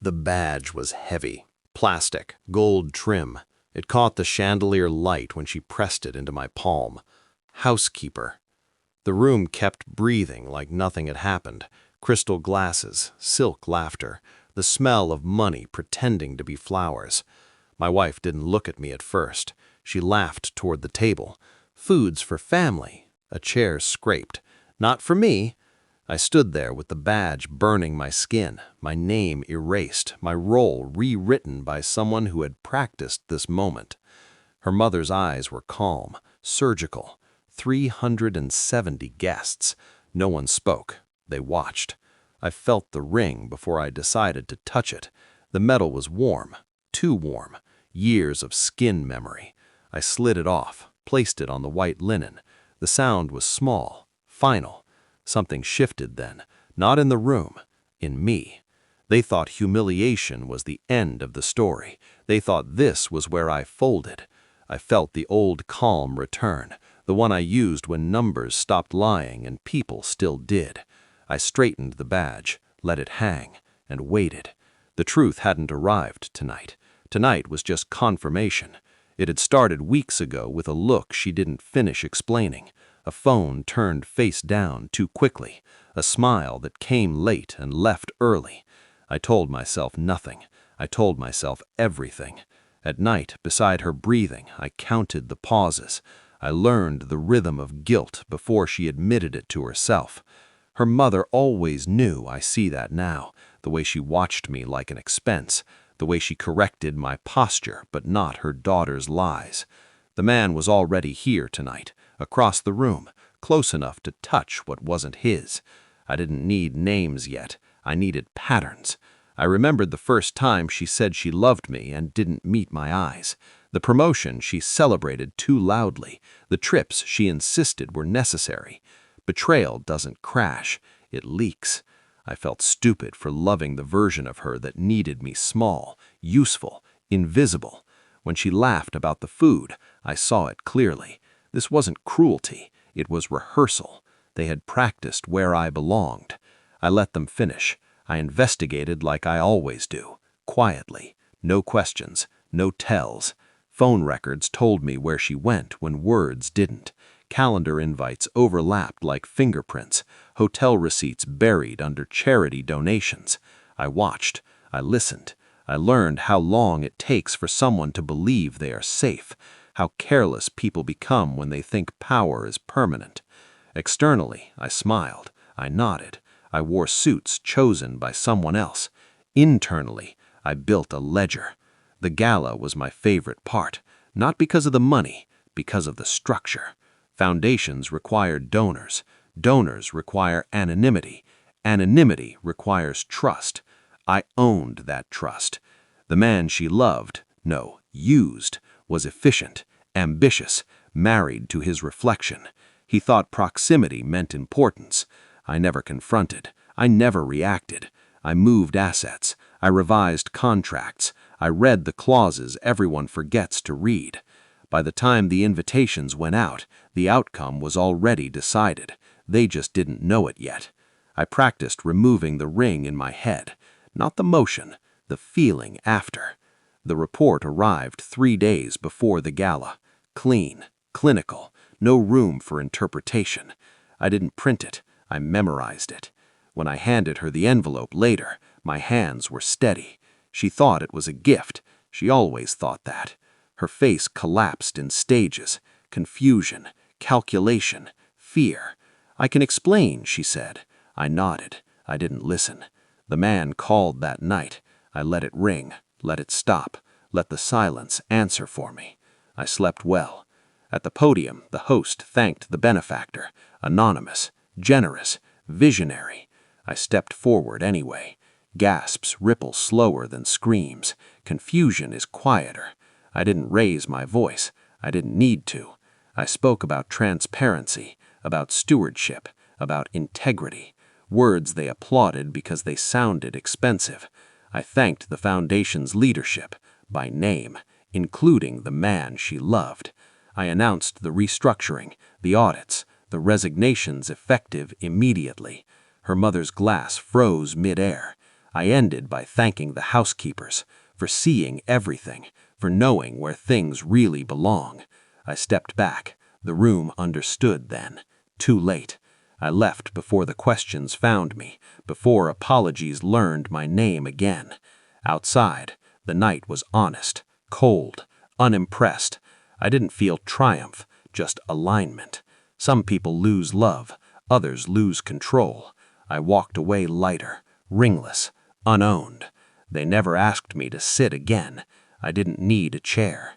The badge was heavy, plastic, gold trim. It caught the chandelier light when she pressed it into my palm. Housekeeper. The room kept breathing like nothing had happened. Crystal glasses, silk laughter, the smell of money pretending to be flowers. My wife didn't look at me at first. She laughed toward the table. Foods for family. A chair scraped. Not for me. I stood there with the badge burning my skin, my name erased, my role rewritten by someone who had practiced this moment. Her mother's eyes were calm, surgical. 370 guests. No one spoke. They watched. I felt the ring before I decided to touch it. The metal was warm, too warm. Years of skin memory. I slid it off, placed it on the white linen. The sound was small, final. Something shifted then, not in the room, in me. They thought humiliation was the end of the story. They thought this was where I folded. I felt the old calm return, the one I used when numbers stopped lying and people still did. I straightened the badge, let it hang, and waited. The truth hadn't arrived tonight. Tonight was just confirmation. It had started weeks ago with a look she didn't finish explaining. A phone turned face down too quickly. A smile that came late and left early. I told myself nothing. I told myself everything. At night, beside her breathing, I counted the pauses. I learned the rhythm of guilt before she admitted it to herself. Her mother always knew. I see that now. The way she watched me like an expense. The way she corrected my posture, but not her daughter's lies. The man was already here tonight, across the room, close enough to touch what wasn't his. I didn't need names yet. I needed patterns. I remembered the first time she said she loved me and didn't meet my eyes. The promotion she celebrated too loudly. The trips she insisted were necessary. Betrayal doesn't crash, it leaks. I felt stupid for loving the version of her that needed me small, useful, invisible. When she laughed about the food, I saw it clearly. This wasn't cruelty, it was rehearsal. They had practiced where I belonged. I let them finish. I investigated like I always do, quietly. No questions, no tells. Phone records told me where she went when words didn't. Calendar invites overlapped like fingerprints. Hotel receipts buried under charity donations. I watched. I listened. I learned how long it takes for someone to believe they are safe. How careless people become when they think power is permanent. Externally, I smiled. I nodded. I wore suits chosen by someone else. Internally, I built a ledger. The gala was my favorite part, not because of the money, because of the structure. Foundations require donors. Donors require anonymity. Anonymity requires trust. I owned that trust. The man she loved, no, used, was efficient, ambitious, married to his reflection. He thought proximity meant importance. I never confronted. I never reacted. I moved assets. I revised contracts. I read the clauses everyone forgets to read. By the time the invitations went out, the outcome was already decided. They just didn't know it yet. I practiced removing the ring in my head. Not the motion, the feeling after. The report arrived 3 days before the gala. Clean, clinical, no room for interpretation. I didn't print it. I memorized it. When I handed her the envelope later, my hands were steady. She thought it was a gift. She always thought that. Her face collapsed in stages. Confusion, calculation, fear. "I can explain," she said. I nodded. I didn't listen. The man called that night. I let it ring, let it stop, let the silence answer for me. I slept well. At the podium, the host thanked the benefactor. Anonymous, generous, visionary. I stepped forward anyway. Gasps ripple slower than screams. Confusion is quieter. I didn't raise my voice. I didn't need to. I spoke about transparency, about stewardship, about integrity. Words they applauded because they sounded expensive. I thanked the foundation's leadership, by name, including the man she loved. I announced the restructuring, the audits, the resignations effective immediately. Her mother's glass froze mid-air. I ended by thanking the housekeepers for seeing everything, for knowing where things really belong. I stepped back. The room understood then. Too late. I left before the questions found me, before apologies learned my name again. Outside, the night was honest, cold, unimpressed. I didn't feel triumph, just alignment. Some people lose love, others lose control. I walked away lighter, ringless, unowned. They never asked me to sit again. I didn't need a chair.